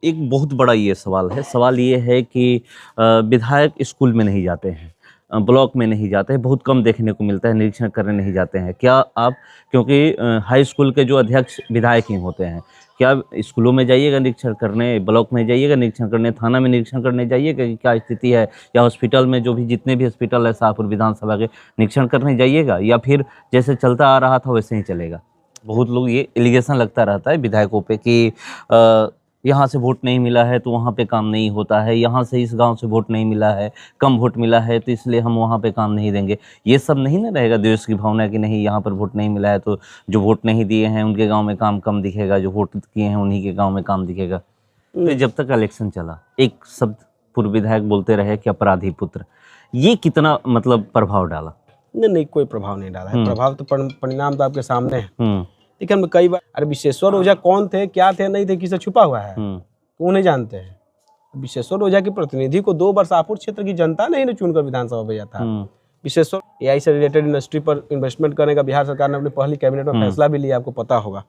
एक बहुत बड़ा ये सवाल है। सवाल ये है कि विधायक स्कूल में नहीं जाते हैं, ब्लॉक में नहीं जाते हैं, बहुत कम देखने को मिलता है, निरीक्षण करने नहीं जाते हैं। क्या आप, क्योंकि हाई स्कूल के जो अध्यक्ष विधायक ही होते हैं, क्या स्कूलों में जाइएगा निरीक्षण करने, ब्लॉक में जाइएगा निरीक्षण करने, थाना में निरीक्षण करने जाइएगा कि क्या स्थिति है, या हॉस्पिटल में जो भी जितने भी हॉस्पिटल है शाहपुर विधानसभा के, निरीक्षण करने जाइएगा, या फिर जैसे चलता आ रहा था वैसे ही चलेगा? बहुत लोग ये एलिगेशन लगता रहता है विधायकों पे कि यहाँ से वोट नहीं मिला है तो वहाँ पे काम नहीं होता है, यहाँ से इस गांव से वोट नहीं मिला है, कम वोट मिला है तो इसलिए हम वहाँ पे काम नहीं देंगे। ये सब नहीं ना रहेगा देश की भावना कि नहीं यहाँ पर वोट नहीं मिला है तो जो वोट नहीं दिए हैं उनके गांव में काम कम दिखेगा, जो वोट किए हैं उन्हीं के गांव में काम दिखेगा। तो जब तक इलेक्शन चला एक शब्द पूर्व विधायक बोलते रहे कि अपराधी पुत्र, ये कितना मतलब प्रभाव डाला? नहीं, कोई प्रभाव नहीं डाला है। प्रभाव तो परिणाम तो आपके सामने है। लेकिन हम कई बार, अरे विश्वेश्वर ओझा कौन थे, क्या थे, नहीं थे, किसे छुपा हुआ है, वो नहीं जानते हैं। विश्वेश्वर ओझा के प्रतिनिधि को 2 बार शाहपुर क्षेत्र की जनता ने ही चुनकर विधानसभा भेजा था। विश्वेश्वर एआई से रिलेटेड इंडस्ट्री पर इन्वेस्टमेंट करने का बिहार सरकार ने अपनी पहली कैबिनेट में फैसला भी लिया, आपको पता होगा।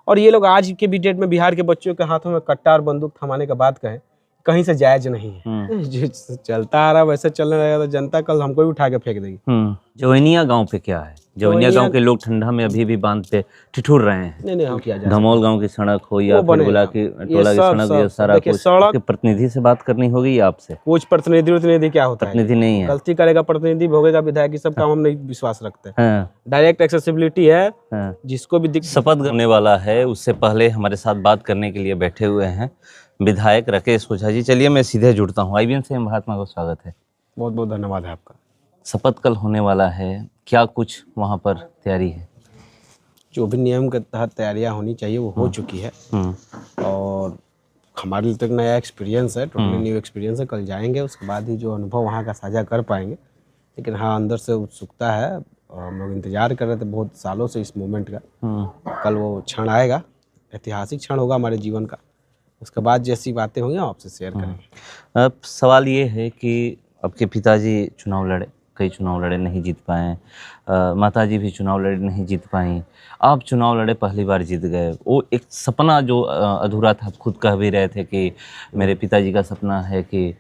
और ये लोग आज के भी डेट में बिहार के बच्चों के हाथों में कट्टा और बंदूक थमाने का बात कहें, कहीं से जायज नहीं है। जो चलता आ रहा वैसे चलने लगेगा तो जनता कल हमको भी उठा के फेंक देगी। जवैनिया गांव पे क्या है? जवैनिया गांव के लोग ठंडा में अभी भी बांध पे ठिठुर रहे हैं। नहीं, हम किया जाए, धमोल गांव की सड़क हो या फिर टोला की सड़क, ये सारा कुछ के प्रतिनिधि से बात करनी होगी आपसे। कुछ प्रतिनिधि क्या होता है? प्रतिनिधि नहीं है, गलती करेगा प्रतिनिधि, भोगेगा विधायक, सब काम हम नहीं विश्वास रखते हैं। डायरेक्ट एक्सेसिबिलिटी है, जिसको भी शपथ करने वाला है उससे पहले हमारे साथ बात करने के लिए बैठे हुए हैं विधायक राकेश ओझा जी। चलिए मैं सीधे जुड़ता हूँ। IBN से महात्मा को स्वागत है। बहुत बहुत धन्यवाद है आपका। शपथ कल होने वाला है, क्या कुछ वहाँ पर तैयारी है? जो भी नियम के तहत तैयारियां होनी चाहिए वो हो चुकी है, और हमारे लिए तो एक नया एक्सपीरियंस है, टोटली न्यू एक्सपीरियंस है। कल जाएंगे, उसके बाद ही जो अनुभव वहाँ का साझा कर पाएंगे। लेकिन हाँ, अंदर से उत्सुकता है और हम लोग इंतजार कर रहे थे बहुत सालों से इस मोमेंट का। कल वो क्षण आएगा, ऐतिहासिक क्षण होगा हमारे जीवन का। उसके बाद जैसी बातें होंगी आपसे शेयर करेंगे। अब सवाल ये है कि आपके पिताजी चुनाव लड़े, कई चुनाव लड़े, नहीं जीत पाए, माताजी भी चुनाव लड़े, नहीं जीत पाई, आप चुनाव लड़े, पहली बार जीत गए। वो एक सपना जो अधूरा था, आप खुद कह भी रहे थे कि मेरे पिताजी का सपना है कि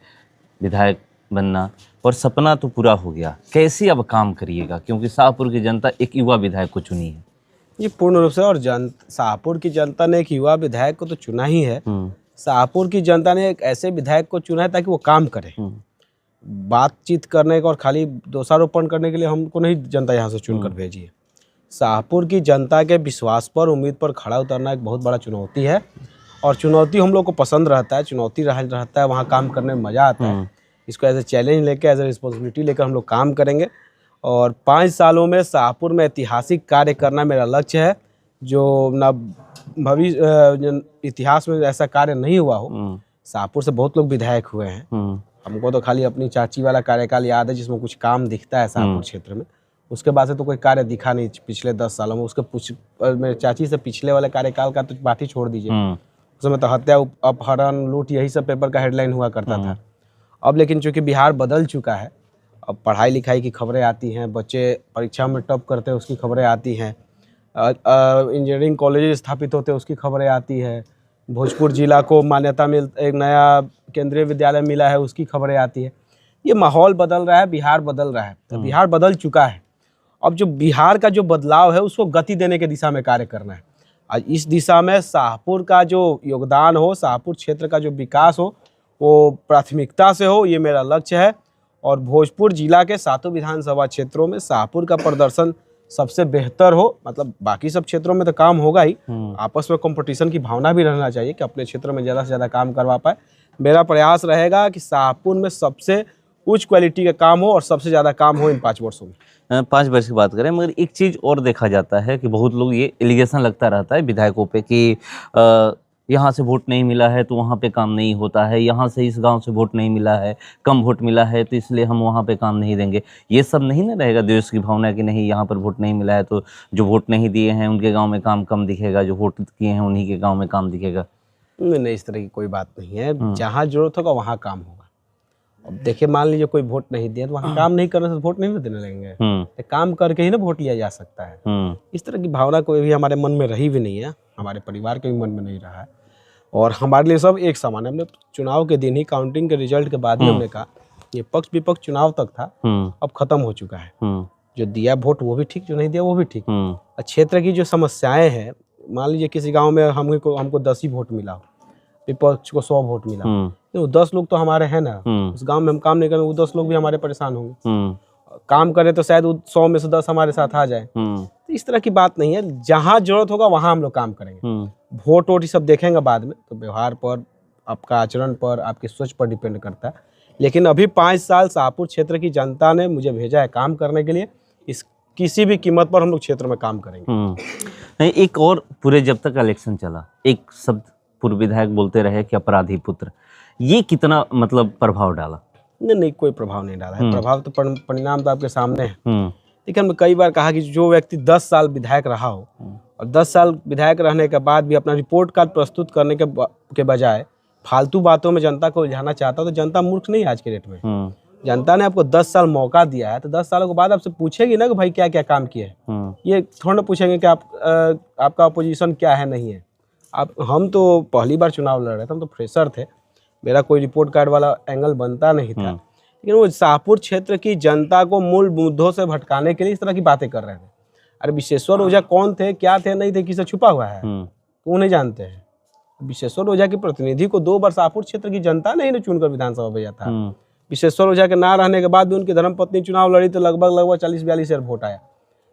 विधायक बनना, और सपना तो पूरा हो गया। कैसे अब काम करिएगा, क्योंकि शाहपुर की जनता एक युवा विधायक को चुनी है? ये पूर्ण रूप से, और शाहपुर की जनता ने एक युवा विधायक को तो चुना ही है। शाहपुर की जनता ने एक ऐसे विधायक को चुना है ताकि वो काम करे। बातचीत करने का और खाली दोषारोपण करने के लिए हमको नहीं जनता यहाँ से चुनकर भेजी है। शाहपुर की जनता के विश्वास पर, उम्मीद पर खड़ा उतरना एक बहुत बड़ा चुनौती है, और चुनौती हम लोग को पसंद रहता है। चुनौती रहता है, वहाँ काम करने में मज़ा आता है। इसको एज ए चैलेंज लेकर, एज ए रिस्पॉन्सिबिलिटी लेकर हम लोग काम करेंगे। और 5 सालों में शाहपुर में ऐतिहासिक कार्य करना मेरा लक्ष्य है, जो ना भविष्य इतिहास में ऐसा कार्य नहीं हुआ हो। शाहपुर से बहुत लोग विधायक हुए हैं, हमको तो खाली अपनी चाची वाला कार्यकाल याद है जिसमें कुछ काम दिखता है शाहपुर क्षेत्र में। उसके बाद से तो कोई कार्य दिखा नहीं पिछले 10 सालों में। उसके मेरे चाची से पिछले वाले कार्यकाल का तो बात ही छोड़ दीजिए। उस समय तो हत्या, अपहरण, लूट, यही सब पेपर का हेडलाइन हुआ करता था। अब लेकिन चूंकि बिहार बदल चुका है, अब पढ़ाई लिखाई की खबरें आती हैं, बच्चे परीक्षा में टॉप करते हैं उसकी खबरें आती हैं, इंजीनियरिंग कॉलेज स्थापित होते हैं उसकी खबरें आती है, भोजपुर जिला को मान्यता एक नया केंद्रीय विद्यालय मिला है उसकी खबरें आती है। ये माहौल बदल रहा है, बिहार बदल रहा है। तो बिहार बदल चुका है, अब जो बिहार का जो बदलाव है उसको गति देने के दिशा में कार्य करना है। आज इस दिशा में शाहपुर का जो योगदान हो, शाहपुर क्षेत्र का जो विकास हो, वो प्राथमिकता से हो, ये मेरा लक्ष्य है। और भोजपुर जिला के 7 विधानसभा क्षेत्रों में शाहपुर का प्रदर्शन सबसे बेहतर हो। मतलब बाकी सब क्षेत्रों में तो काम होगा ही, आपस में कंपटीशन की भावना भी रहना चाहिए कि अपने क्षेत्र में ज़्यादा से ज़्यादा काम करवा पाए। मेरा प्रयास रहेगा कि शाहपुर में सबसे उच्च क्वालिटी का काम हो और सबसे ज़्यादा काम हो इन 5 वर्षों में। 5 वर्ष की बात करें, मगर एक चीज़ और देखा जाता है कि बहुत लोग ये एलिगेशन लगता रहता है विधायकों पे कि यहाँ से वोट नहीं मिला है तो वहाँ पे काम नहीं होता है, यहाँ से इस गांव से वोट नहीं मिला है, कम वोट मिला है तो इसलिए हम वहाँ पे काम नहीं देंगे। ये सब नहीं ना रहेगा देश की भावना कि नहीं यहाँ पर वोट नहीं मिला है तो जो वोट नहीं दिए हैं उनके गांव में काम कम दिखेगा, जो वोट किए हैं उन्हीं के गांव में काम दिखेगा। नहीं, इस तरह की कोई बात नहीं है। जहाँ जरूरत होगा वहाँ काम होगा। अब देखिए, मान लीजिए कोई वोट नहीं दिया तो वहाँ काम नहीं करने से वोट नहीं देने लगेंगे। तो काम करके ही ना वोट लिया जा सकता है। इस तरह की भावना कोई भी हमारे मन में रही भी नहीं है, हमारे परिवार के भी मन में नहीं रहा है। और हमारे लिए सब एक समान है। हमने चुनाव के दिन ही, काउंटिंग के रिजल्ट के बाद ही हमने कहा ये पक्ष विपक्ष चुनाव तक था, अब खत्म हो चुका है। जो दिया वोट वो भी ठीक, जो नहीं दिया वो भी ठीक। और क्षेत्र की जो समस्याएं हैं, मान लीजिए किसी गांव में हमको 10 ही वोट मिला, विपक्ष को 100 वोट मिला, तो 10 लोग तो हमारे हैं ना, उस गांव में हम काम नहीं करें वो 10 लोग भी हमारे परेशान होंगे। काम करें तो शायद 100 में से 10 हमारे साथ आ जाए। तो इस तरह की बात नहीं है, जहाँ जरूरत होगा वहाँ हम लोग काम करेंगे। वोट वोट ये सब देखेंगे बाद में, तो व्यवहार पर, आपका आचरण पर, आपकी सोच पर डिपेंड करता है। लेकिन अभी 5 साल शाहपुर क्षेत्र की जनता ने मुझे भेजा है काम करने के लिए। इस किसी भी कीमत पर हम लोग क्षेत्र में काम करेंगे। नहीं, एक और पूरे जब तक इलेक्शन चला, एक शब्द पूर्व विधायक बोलते रहे कि अपराधी पुत्र, ये कितना मतलब प्रभाव डाला? नहीं, कोई प्रभाव नहीं डाला है। प्रभाव तो परिणाम तो आपके सामने है। लेकिन हमने कई बार कहा कि जो व्यक्ति 10 साल विधायक रहा हो और 10 साल विधायक रहने के बाद भी अपना रिपोर्ट कार्ड प्रस्तुत करने के बजाय फालतू बातों में जनता को उलझाना चाहता हो, तो जनता मूर्ख नहीं है आज के डेट में। जनता ने आपको 10 साल मौका दिया है, तो 10 सालों के बाद आपसे पूछेगी ना कि भाई क्या क्या काम किए हैं। ये थोड़ा ना पूछेंगे कि आपका अपोजिशन क्या है, नहीं है। हम तो पहली बार चुनाव लड़ रहे थे, हम तो फ्रेशर थे, मेरा कोई रिपोर्ट कार्ड वाला एंगल बनता नहीं था। लेकिन वो शाहपुर क्षेत्र की जनता को मूल मुद्दों से भटकाने के लिए इस तरह की बातें कर रहे थे। अरे विश्वेश्वर ओझा कौन थे, क्या थे, नहीं थे, किसे छुपा हुआ है, वो नहीं जानते हैं। विश्वेश्वर ओझा के प्रतिनिधि को 2 बार शाहपुर क्षेत्र की जनता ने ही चुनकर विधानसभा भेजा था। विश्वेश्वर ओझा के ना रहने के बाद भी उनकी धर्मपत्नी चुनाव लड़ी, तो लगभग 40-42 वोट आया।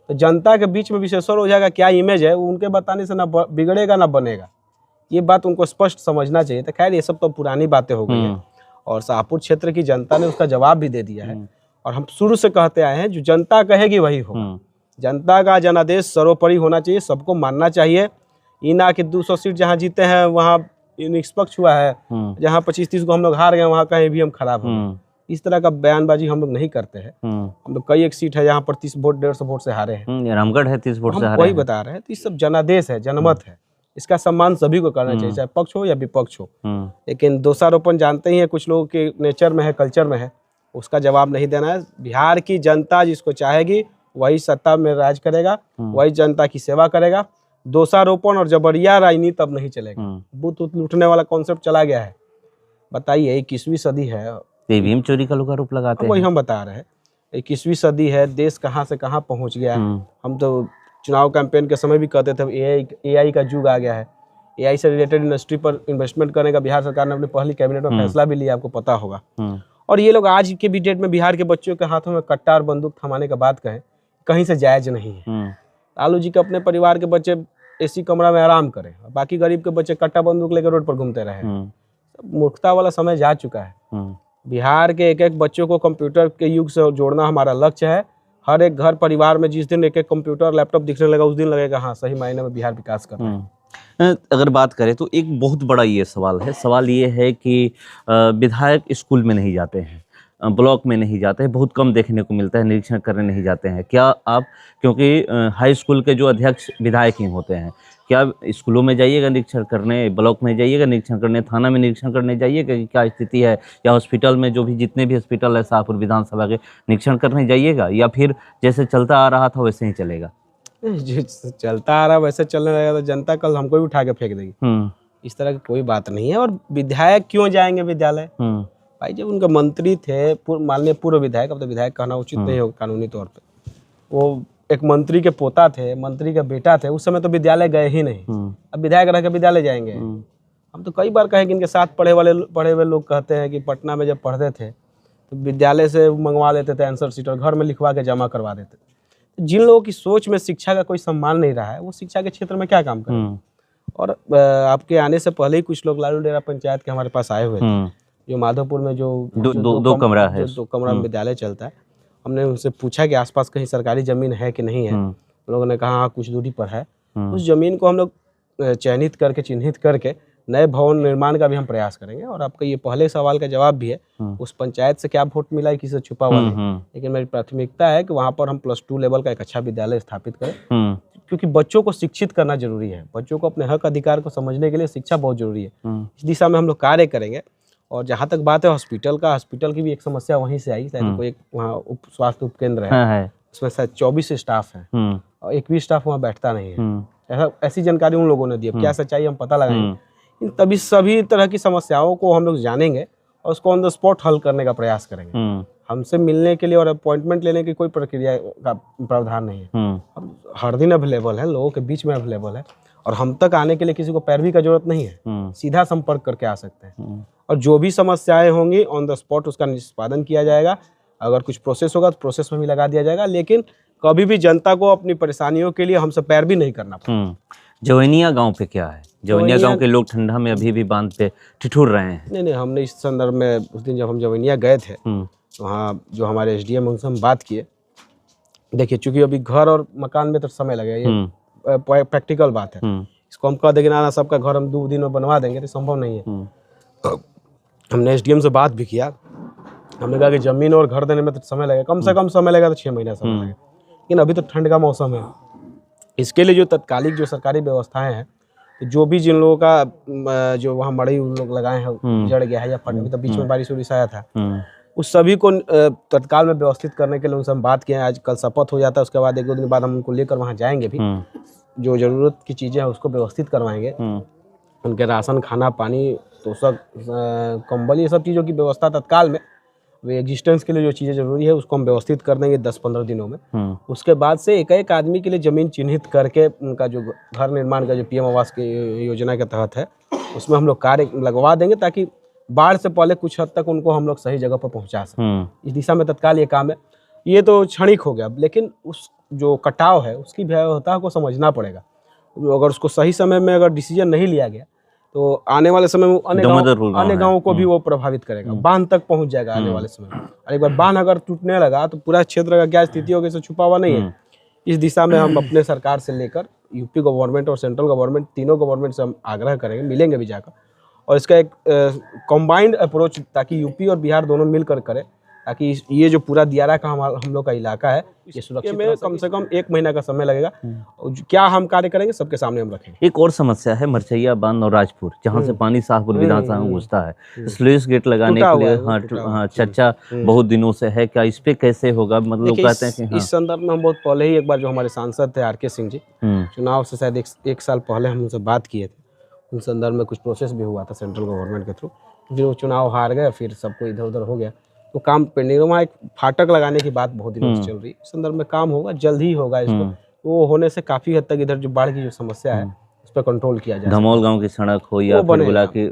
तो जनता के बीच में विश्वेश्वर ओझा का क्या इमेज है, वो उनके बताने से ना बिगड़ेगा ना बनेगा। ये बात उनको स्पष्ट समझना चाहिए। तो खैर ये सब तो पुरानी बातें हो गई हैं, और शाहपुर क्षेत्र की जनता ने उसका जवाब भी दे दिया है। और हम शुरू से कहते आए हैं, जो जनता कहेगी वही होगा। जनता का जनादेश सर्वोपरि होना चाहिए, सबको मानना चाहिए। ये ना कि 200 सीट जहाँ जीते हैं वहाँ निष्पक्ष हुआ है, जहाँ 25-30 को हम लोग हार गए वहाँ कहीं भी हम खराब हो गए। इस तरह का बयानबाजी हम लोग नहीं करते हैं। हम लोग कई एक सीट है जहाँ पर 30 वोट 150 वोट से हारे हैं। रामगढ़ है 30 वोट से हारे, वही बता रहे हैं। तो ये सब जनादेश है, जनमत है, इसका सम्मान सभी को करना चाहिए, चाहे पक्ष हो या विपक्ष हो। लेकिन दोषारोपण जानते ही है, कुछ लोगों के नेचर में है, कल्चर में है, उसका जवाब नहीं देना है। बिहार की जनता जिसको चाहेगी वही सत्ता में राज करेगा, वही जनता की सेवा करेगा। दोषारोपण और जबरिया राजनीति अब नहीं चलेगा। बूथ लूटने वाला कॉन्सेप्ट चला गया है। बताइए 21वीं सदी है, ईवीएम चोरी का लोग आरोप लगाते हैं। वही हम बता रहे हैं, 21वीं सदी है, देश कहाँ से कहाँ पहुँच गया है। हम तो चुनाव कैंपेन के समय भी कहते थे एआई का युग आ गया है। एआई से रिलेटेड इंडस्ट्री पर इन्वेस्टमेंट करने का बिहार सरकार ने अपनी पहली कैबिनेट में फैसला भी लिया, आपको पता होगा। और ये लोग आज के भी डेट में बिहार के बच्चों के हाथों में कट्टा और बंदूक थमाने का बात कहें, कहीं से जायज नहीं है। लालू जी के अपने परिवार के बच्चे एसी कमरा में आराम करें, बाकी गरीब के बच्चे कट्टा बंदूक लेकर रोड पर घूमते रहे। मूर्खता वाला समय जा चुका है। बिहार के एक एक बच्चों को कंप्यूटर के युग से जोड़ना हमारा लक्ष्य है। हर एक घर परिवार में जिस दिन एक एक कंप्यूटर लैपटॉप दिखने लगा, उस दिन लगेगा हाँ सही मायने में बिहार विकास कर रहा है। अगर बात करें तो एक बहुत बड़ा ये सवाल है। सवाल ये है कि विधायक स्कूल में नहीं जाते हैं, ब्लॉक में नहीं जाते हैं, बहुत कम देखने को मिलता है, निरीक्षण करने नहीं जाते हैं। क्या आप, क्योंकि हाई स्कूल के जो अध्यक्ष विधायक ही होते हैं, क्या स्कूलों में जाइएगा निरीक्षण करने, ब्लॉक में जाइएगा निरीक्षण करने, थाना में निरीक्षण करने जाइएगा कि क्या स्थिति है, या हॉस्पिटल में जो भी जितने भी हॉस्पिटल है शाहपुर विधानसभा के, निरीक्षण करने जाइएगा, या फिर जैसे चलता आ रहा था वैसे ही चलेगा? जो चलता आ रहा वैसे चलने लगेगा तो जनता कल हमको भी उठा के फेंक देगी। इस तरह की कोई बात नहीं है। और विधायक क्यों जाएंगे विद्यालय? भाई जब उनके मंत्री थे, माननीय पूर्व विधायक, अब तो विधायक कहना उचित नहीं होगा कानूनी तौर पे, वो एक मंत्री के पोता थे, मंत्री का बेटा थे, उस समय तो विद्यालय गए ही नहीं। अब विधायक रह के विद्यालय जाएंगे? हम तो कई बार कहे कि इनके साथ पढ़े हुए लोग कहते हैं कि पटना में जब पढ़ते थे तो विद्यालय से मंगवा लेते थे आंसर शीट और घर में लिखवा के जमा करवा देते थे। जिन लोगों की सोच में शिक्षा का कोई सम्मान नहीं रहा है, वो शिक्षा के क्षेत्र में क्या काम करें? और आपके आने से पहले ही कुछ लोग लालू डेरा पंचायत के हमारे पास आए हुए थे, जो माधोपुर में जो दो कमरा है, 2 कमरा में विद्यालय चलता है। हमने उनसे पूछा कि आसपास कहीं सरकारी जमीन है कि नहीं है। उन लोगों ने कहा हाँ कुछ दूरी पर है। उस जमीन को हम लोग चयनित करके, चिन्हित करके नए भवन निर्माण का भी हम प्रयास करेंगे। और आपका ये पहले सवाल का जवाब भी है, उस पंचायत से क्या वोट मिला है, किसी से छुपा हुआ नहीं। लेकिन मेरी प्राथमिकता है कि वहाँ पर हम +2 लेवल का एक अच्छा विद्यालय स्थापित करें, क्योंकि बच्चों को शिक्षित करना जरूरी है। बच्चों को अपने हक अधिकार को समझने के लिए शिक्षा बहुत जरूरी है। इस दिशा में हम लोग कार्य करेंगे। और जहाँ तक बात है हॉस्पिटल का, हॉस्पिटल की भी एक समस्या वहीं से आई। शायद कोई एक वहाँ स्वास्थ्य उपकेंद्र है, उसमें शायद 24 स्टाफ है और एक भी स्टाफ वहाँ बैठता नहीं है। ऐसी जानकारी उन लोगों ने दी। क्या सच्चाई हम पता लगाएंगे। इन तभी सभी तरह की समस्याओं को हम लोग जानेंगे और उसको ऑन द स्पॉट हल करने का प्रयास करेंगे। हमसे मिलने के लिए और अपॉइंटमेंट लेने की कोई प्रक्रिया का प्रावधान नहीं है। हम हर दिन अवेलेबल है, लोगों के बीच में अवेलेबल है, और हम तक आने के लिए किसी को पैरवी का जरूरत नहीं है, सीधा संपर्क करके आ सकते हैं। और जो भी समस्याएं होंगी ऑन द स्पॉट उसका निष्पादन किया जाएगा। अगर कुछ प्रोसेस होगा तो प्रोसेस में भी लगा दिया जाएगा, लेकिन कभी भी जनता को अपनी परेशानियों के लिए हमसे पैरवी नहीं करना पड़ेगा। जवैनिया गांव पे क्या है? जवैनिया गांव के लोग ठंडा में अभी भी बांध पे ठिठुर रहे हैं। नहीं, हमने इस संदर्भ में उस दिन जब हम जवैनिया गए थे, वहाँ जो हमारे SDM उनसे हम बात किए। देखिए, चूंकि अभी घर और मकान में तो समय लगेगा, ये प्रैक्टिकल बात है। इसको हम कह देंगे ना सबका घर हम 2 दिन में बनवा देंगे तो संभव नहीं है। हमने SDM से बात भी किया। हमने कहा कि जमीन और घर देने में तो समय लगेगा, कम से कम समय लगेगा तो 6 महीना समय लगेगा, लेकिन अभी तो ठंड का मौसम है। इसके लिए जो तत्कालिक जो सरकारी व्यवस्थाएं हैं, तो जो भी जिन लोगों का जो वहाँ मड़ई उन लोग लगाए हैं जड़ गया है या फट, अभी तो बीच में बारिश उरिश आया था, उस सभी को तत्काल में व्यवस्थित करने के लिए उनसे हम बात किए हैं। आज कल शपथ हो जाता है, उसके बाद 1-2 दिन बाद हम उनको लेकर वहाँ जाएंगे भी, जो जरूरत की चीज़ें हैं उसको व्यवस्थित करवाएंगे। उनके राशन, खाना, पानी, तोशक, कंबल, ये सब चीज़ों की व्यवस्था तत्काल में, वे एग्जिस्टेंस के लिए जो चीज़ें जरूरी है उसको हम व्यवस्थित कर देंगे 10-15 दिनों में। उसके बाद से एक आदमी के लिए ज़मीन चिन्हित करके उनका जो घर निर्माण का जो PM आवास की योजना के तहत है उसमें हम लोग कार्य लगवा देंगे, ताकि बाढ़ से पहले कुछ हद तक उनको हम लोग सही जगह पर पहुंचा सकें। इस दिशा में तत्काल ये काम है। ये तो क्षणिक हो गया, लेकिन उस जो कटाव है उसकी व्यवस्था को समझना पड़ेगा। अगर उसको सही समय में अगर डिसीजन नहीं लिया गया तो आने वाले समय में अन्य गाँवों को भी वो प्रभावित करेगा, बांध तक पहुंच जाएगा आने वाले समय में। और एक बार बांध अगर टूटने लगा तो पूरा क्षेत्र का क्या स्थिति होगी, इससे छुपा हुआ नहीं है। इस दिशा में हम अपने सरकार से लेकर यूपी गवर्नमेंट और सेंट्रल गवर्नमेंट, तीनों गवर्नमेंट से हम आग्रह करेंगे, मिलेंगे भी जाकर, और इसका एक कंबाइंड अप्रोच, ताकि यूपी और बिहार दोनों मिलकर करें, ताकि ये जो पूरा दियारा का हम लोग का इलाका है ये सुरक्षित में कम से कम 1 महीना का समय लगेगा। क्या हम कार्य करेंगे सबके सामने हम रखेंगे। एक और समस्या है मरचैया बांध और राजपुर, जहाँ से पानी शाहपुर विधानसभा में घुसता है। स्लुइस गेट लगाने के लिए चर्चा बहुत दिनों से है, क्या इस पे कैसे होगा? मतलब लोग कहते हैं कि इस संदर्भ में हम बहुत पहले ही एक बार जो हमारे सांसद थे RK सिंह जी, चुनाव से शायद 1 साल पहले हम उनसे बात किए थे। उन संदर्भ में कुछ प्रोसेस भी हुआ था सेंट्रल गवर्नमेंट के थ्रू, फिर वो चुनाव हार गए, फिर सबको इधर उधर हो गया, तो काम पेंडिंग। वहाँ एक फाटक लगाने की बात बहुत दिनों से चल रही है, इस संदर्भ में काम होगा, जल्द ही होगा। इसको वो होने से काफी हद तक इधर जो बाढ़ की जो समस्या है उस पर कंट्रोल किया जाए। धमौल गांव की सड़क हो या फिर टोला की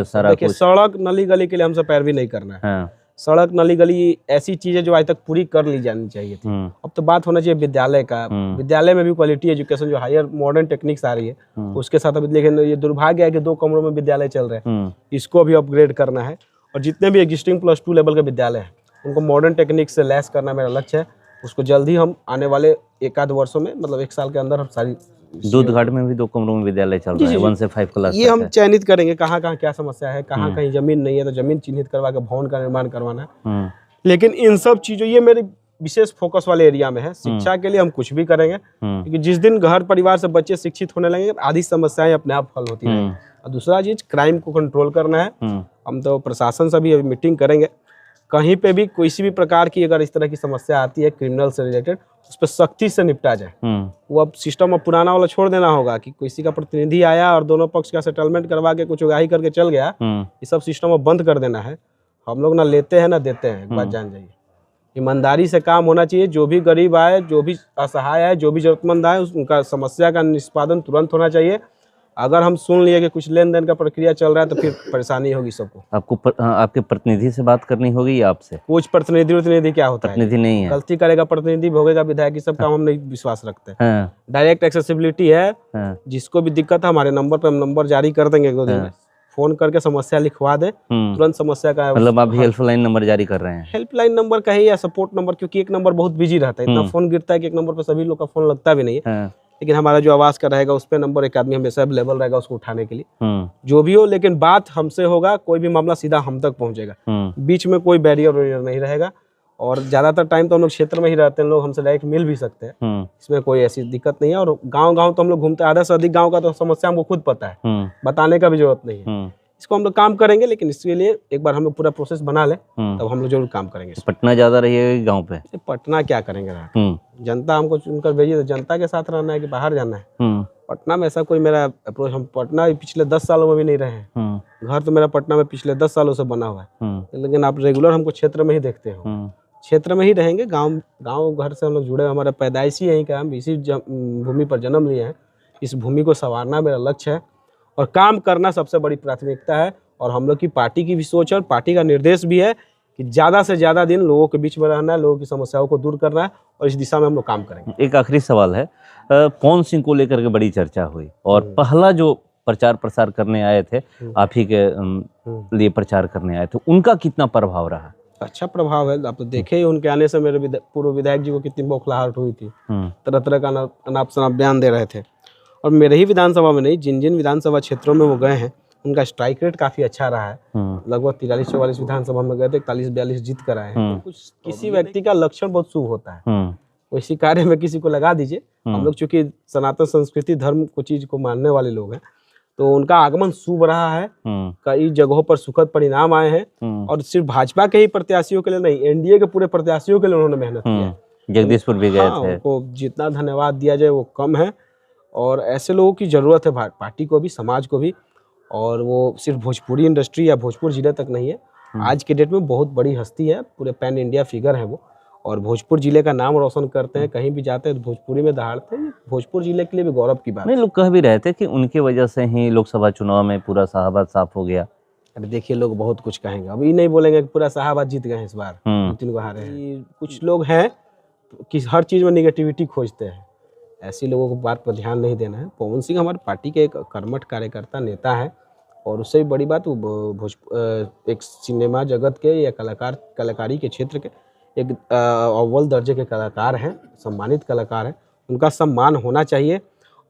सड़क, देखिए सड़क नली गली के लिए हमसे पैरवी नहीं करना है। सड़क नली गली ऐसी चीजें जो आज तक पूरी कर ली जानी चाहिए थी। अब तो बात होना चाहिए विद्यालय का, विद्यालय में भी क्वालिटी एजुकेशन जो हायर मॉडर्न टेक्निक्स आ रही है उसके साथ अभी, लेकिन ये दुर्भाग्य है कि 2 कमरों में विद्यालय चल रहे हैं, इसको भी अपग्रेड करना है। और जितने भी एग्जिस्टिंग +2 लेवल के विद्यालय हैं उनको मॉडर्न टेक्निक से लैस करना मेरा लक्ष्य है। उसको जल्द ही हम आने वाले 1-आध वर्षों में, मतलब 1 साल के अंदर हम सारी, दूधघाट में भी 2 कमरों में विद्यालय चल रहा है, 1 से 5 क्लास। ये हम चयनित करेंगे कहाँ कहाँ क्या समस्या है, कहाँ कहीं जमीन नहीं है तो जमीन चिन्हित करवा के भवन का निर्माण करवाना है। लेकिन इन सब चीजों, ये मेरी विशेष फोकस वाले एरिया में है। शिक्षा के लिए हम कुछ भी करेंगे, क्योंकि जिस दिन घर परिवार से बच्चे शिक्षित होने लगेंगे आधी समस्याएं अपने आप हल होती रहेंगी। और दूसरा चीज, क्राइम को कंट्रोल करना है। हम तो प्रशासन से भी अभी मीटिंग करेंगे, कहीं पे भी किसी भी प्रकार की अगर इस तरह की समस्या आती है क्रिमिनल से रिलेटेड, उस पर सख्ती से निपटा जाए। वो अब सिस्टम अब पुराना वाला छोड़ देना होगा कि किसी का प्रतिनिधि आया और दोनों पक्ष का सेटलमेंट करवा के कुछ उगाही करके चल गया। ये सब सिस्टम अब बंद कर देना है। हम लोग ना लेते हैं ना देते हैं, एक बात जान जाइए। ईमानदारी से काम होना चाहिए। जो भी गरीब आए, जो भी असहाय है, जो भी जरूरतमंद आए, उनका समस्या का निष्पादन तुरंत होना चाहिए। अगर हम सुन लिए कि कुछ लेन देन का प्रक्रिया चल रहा है तो फिर परेशानी होगी सबको। आपके प्रतिनिधि से बात करनी होगी या आपसे? कुछ प्रतिनिधि क्या होता है, प्रतिनिधि नहीं है। गलती करेगा प्रतिनिधि, भोगेगा विधायक, सब काम हम नहीं विश्वास रखते। डायरेक्ट एक्सेसिबिलिटी है। जिसको भी दिक्कत है हमारे नंबर पे हम नंबर जारी कर देंगे 1-2 दिन में, फोन करके समस्या लिखवा दे, तुरंत समस्या का, मतलब आप हेल्पलाइन नंबर जारी कर रहे हैं? हेल्पलाइन नंबर कहे या सपोर्ट नंबर, क्योंकि एक नंबर बहुत बिजी रहता है, इतना फोन गिरता है कि एक नंबर पे सभी लोग का फोन लगता भी नहीं है। लेकिन हमारा जो आवाज का रहेगा उस पे नंबर एक आदमी हमेशा अवेलेबल रहेगा उसको उठाने के लिए, जो भी हो। लेकिन बात हमसे होगा, कोई भी मामला सीधा हम तक पहुंचेगा, बीच में कोई बैरियर नहीं रहेगा। और ज्यादातर टाइम तो हम लोग क्षेत्र में ही रहते हैं, लोग हमसे डायरेक्ट मिल भी सकते हैं, इसमें कोई ऐसी दिक्कत नहीं है। और गांव तो हम लोग घूमते हैं, आधा से अधिक गाँव का तो समस्या हमको खुद पता है, बताने का भी जरूरत नहीं है। इसको हम लोग काम करेंगे, लेकिन इसके लिए एक बार हम लोग पूरा प्रोसेस बना लें तब हम लोग जरूर काम करेंगे। पटना ज्यादा रहिएगा गांव पे? पटना क्या करेंगे, जनता हमको चुनकर भेजी तो जनता के साथ रहना है कि बाहर जाना है? पटना में ऐसा कोई मेरा अप्रोच, हम पटना पिछले 10 सालों में भी नहीं रहे हैं। घर तो मेरा पटना में पिछले 10 सालों से बना हुआ है, लेकिन आप रेगुलर हमको क्षेत्र में ही देखते हो। क्षेत्र में ही रहेंगे, गांव घर से हम लोग जुड़े, हमारा पैदाइश ही यहीं का, हम इसी भूमि पर जन्म लिए हैं। इस भूमि को संवारना मेरा लक्ष्य है और काम करना सबसे बड़ी प्राथमिकता है। और हम लोग की पार्टी की भी सोच और पार्टी का निर्देश भी है कि ज़्यादा से ज़्यादा दिन लोगों के बीच में रहना है, लोगों की समस्याओं को दूर करना है, और इस दिशा में हम लोग काम करेंगे। एक आखिरी सवाल है, पवन सिंह को लेकर के बड़ी चर्चा हुई और पहला जो प्रचार प्रसार करने आए थे, आप ही के लिए प्रचार करने आए थे, उनका कितना प्रभाव रहा? अच्छा प्रभाव है। आप तो देखे ही उनके आने से मेरे पूर्व विधायक जी को कितनी बौखलाहट हुई थी, तरह तरह का अनाप शनाप बयान दे रहे थे। और मेरे ही विधानसभा में नहीं, जिन जिन विधानसभा क्षेत्रों में वो गए हैं उनका स्ट्राइक रेट काफी अच्छा रहा है। लगभग 43-44 विधानसभा में गए थे, 41-42 जीत कर आए हैं। कुछ किसी व्यक्ति का लक्षण बहुत शुभ होता है, इसी कार्य में किसी को लगा दीजिए। हम लोग चूंकि सनातन संस्कृति धर्म को चीज को मानने वाले लोग हैं, तो उनका आगमन शुभ रहा है। कई जगहों पर सुखद परिणाम आए हैं, और सिर्फ भाजपा के ही प्रत्याशियों के लिए नहीं, एनडीए के पूरे प्रत्याशियों के लिए उन्होंने मेहनत की है। जगदीशपुर भी गए थे। उनको जितना धन्यवाद दिया जाए वो कम है, और ऐसे लोगों की जरूरत है पार्टी को भी, समाज को भी। और वो सिर्फ भोजपुरी इंडस्ट्री या भोजपुर जिले तक नहीं है, आज के डेट में बहुत बड़ी हस्ती है, पूरे पैन इंडिया फिगर है वो, और भोजपुर जिले का नाम रोशन करते हैं। कहीं भी जाते हैं तो भोजपुरी में दहाड़ते हैं। भोजपुर जिले के लिए भी गौरव की बात नहीं, लोग कह भी रहे थे कि उनकी वजह से ही लोकसभा चुनाव में पूरा शाहबाद साफ हो गया। अरे देखिए, लोग बहुत कुछ कहेंगे, अभी नहीं बोलेंगे कि पूरा शाहबाद जीत गए हैं इस बार, 2-3 को हारे हैं। कुछ लोग हैं कि हर चीज में निगेटिविटी खोजते हैं, ऐसे लोगों को बात पर ध्यान नहीं देना है। पवन सिंह हमारी पार्टी के एक कर्मठ कार्यकर्ता नेता है, और उससे भी बड़ी बात वो एक सिनेमा जगत के या कलाकारी के क्षेत्र के एक अव्वल दर्जे के कलाकार हैं, सम्मानित कलाकार हैं। उनका सम्मान होना चाहिए,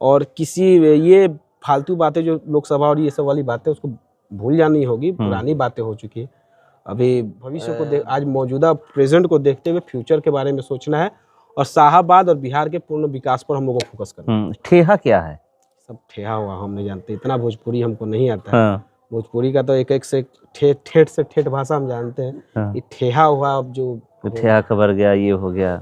और किसी ये फालतू बातें जो लोकसभा और ये सब वाली बातें, उसको भूल जानी होगी। पुरानी बातें हो चुकी है। अभी भविष्य को आज मौजूदा प्रेजेंट को देखते हुए फ्यूचर के बारे में सोचना है, और शाहबाद और बिहार के पूर्ण विकास पर हम लोगों को फोकस करना है। ठेहा क्या है? सब ठेहा हुआ हम नहीं जानते, इतना भोजपुरी हमको नहीं आता है। भोजपुरी का तो एक से ठेठ से ठेठ भाषा हम जानते हैं। ये ठेहा हुआ, अब जो ठेहा खबर गया, ये हो गया।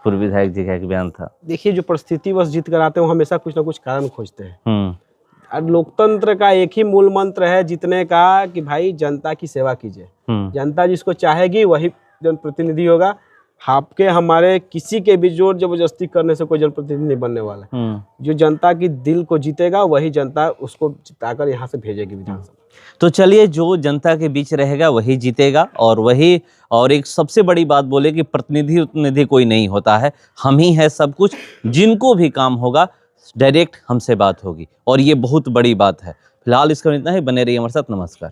पूर्व विधायक जी का एक बयान था। देखिए, जो परिस्थिति बस जीत कर आते हैं, वो हमेशा कुछ ना कुछ कारण खोजते हैं। लोकतंत्र का एक ही मूल मंत्र है जीतने का, कि भाई जनता की सेवा कीजिए। जनता जिसको चाहेगी वही जनप्रतिनिधि होगा। आपके हमारे किसी के भी जोर जबरदस्ती करने से कोई जनप्रतिनिधि नहीं बनने वाला है। जो जनता की दिल को जीतेगा वही जनता उसको जिताकर यहाँ से भेजेगी विधानसभा। तो चलिए, जो जनता के बीच रहेगा वही जीतेगा, और एक सबसे बड़ी बात बोले कि प्रतिनिधि कोई नहीं होता है, हम ही है सब कुछ। जिनको भी काम होगा डायरेक्ट हमसे बात होगी, और ये बहुत बड़ी बात है। फिलहाल इसका इतना ही। बने रहिए हमारे साथ। नमस्कार।